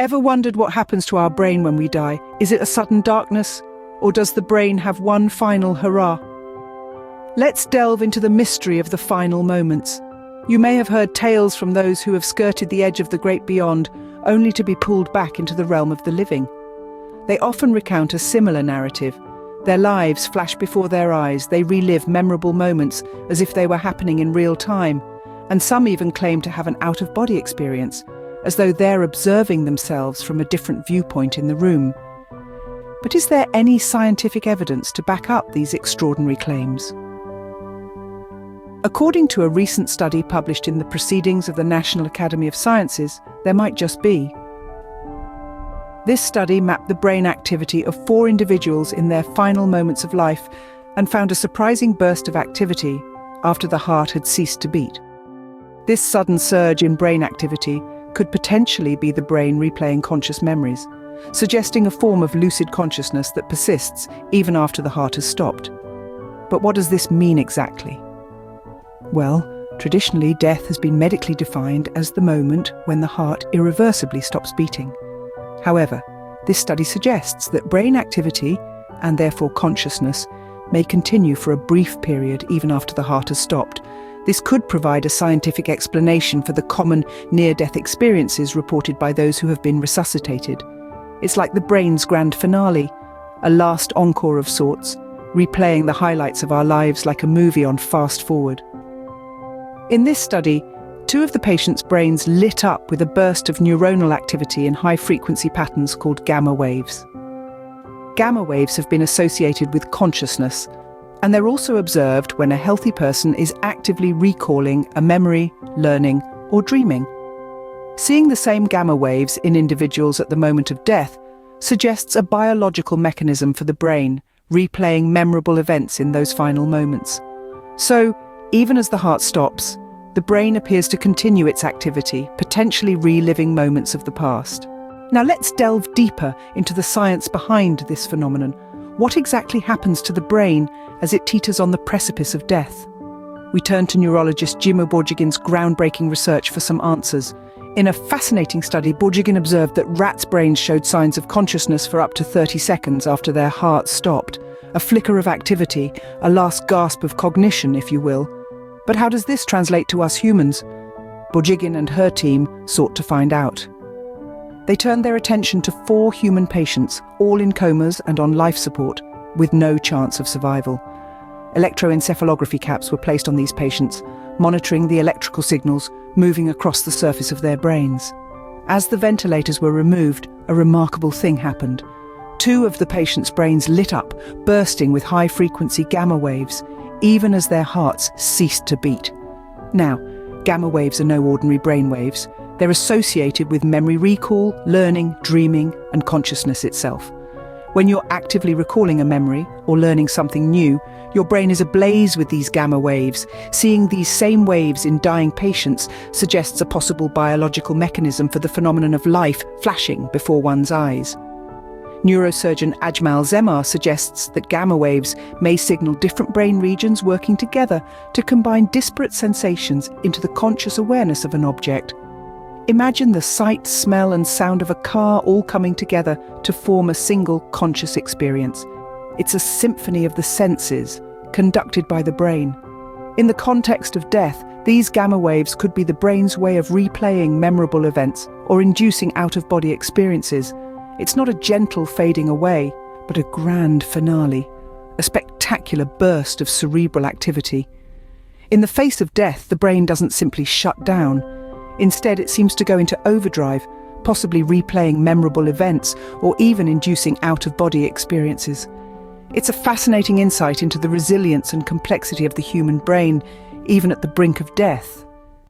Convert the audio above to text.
Ever wondered what happens to our brain when we die? Is it a sudden darkness, or does the brain have one final hurrah? Let's delve into the mystery of the final moments. You may have heard tales from those who have skirted the edge of the great beyond, only to be pulled back into the realm of the living. They often recount a similar narrative. Their lives flash before their eyes, they relive memorable moments as if they were happening in real time, and some even claim to have an out-of-body experience, as though they're observing themselves from a different viewpoint in the room. But is there any scientific evidence to back up these extraordinary claims? According to a recent study published in the Proceedings of the National Academy of Sciences, there might just be. This study mapped the brain activity of 4 individuals in their final moments of life and found a surprising burst of activity after the heart had ceased to beat. This sudden surge in brain activity could potentially be the brain replaying conscious memories, suggesting a form of lucid consciousness that persists even after the heart has stopped. But what does this mean exactly? Well, traditionally, death has been medically defined as the moment when the heart irreversibly stops beating. However, this study suggests that brain activity, and therefore consciousness, may continue for a brief period even after the heart has stopped. This could provide a scientific explanation for the common near-death experiences reported by those who have been resuscitated. It's like the brain's grand finale, a last encore of sorts, replaying the highlights of our lives like a movie on fast forward. In this study, 2 of the patients' brains lit up with a burst of neuronal activity in high-frequency patterns called gamma waves. Gamma waves have been associated with consciousness, and they're also observed when a healthy person is actively recalling a memory, learning, or dreaming. Seeing the same gamma waves in individuals at the moment of death suggests a biological mechanism for the brain, replaying memorable events in those final moments. So, even as the heart stops, the brain appears to continue its activity, potentially reliving moments of the past. Now let's delve deeper into the science behind this phenomenon. What exactly happens to the brain as it teeters on the precipice of death? We turn to neurologist Jimo Borgegin's groundbreaking research for some answers. In a fascinating study, Borgegin observed that rats' brains showed signs of consciousness for up to 30 seconds after their hearts stopped. A flicker of activity, a last gasp of cognition, if you will. But how does this translate to us humans? Borgegin and her team sought to find out. They turned their attention to 4 human patients, all in comas and on life support, with no chance of survival. Electroencephalography caps were placed on these patients, monitoring the electrical signals moving across the surface of their brains. As the ventilators were removed, a remarkable thing happened. 2 of the patients' brains lit up, bursting with high-frequency gamma waves, even as their hearts ceased to beat. Now, gamma waves are no ordinary brain waves. They're associated with memory recall, learning, dreaming, and consciousness itself. When you're actively recalling a memory or learning something new, your brain is ablaze with these gamma waves. Seeing these same waves in dying patients suggests a possible biological mechanism for the phenomenon of life flashing before one's eyes. Neurosurgeon Ajmal Zemar suggests that gamma waves may signal different brain regions working together to combine disparate sensations into the conscious awareness of an object. Imagine the sight, smell, and sound of a car all coming together to form a single conscious experience. It's a symphony of the senses, conducted by the brain. In the context of death, these gamma waves could be the brain's way of replaying memorable events or inducing out-of-body experiences. It's not a gentle fading away, but a grand finale, a spectacular burst of cerebral activity. In the face of death, the brain doesn't simply shut down. Instead, it seems to go into overdrive, possibly replaying memorable events or even inducing out-of-body experiences. It's a fascinating insight into the resilience and complexity of the human brain, even at the brink of death.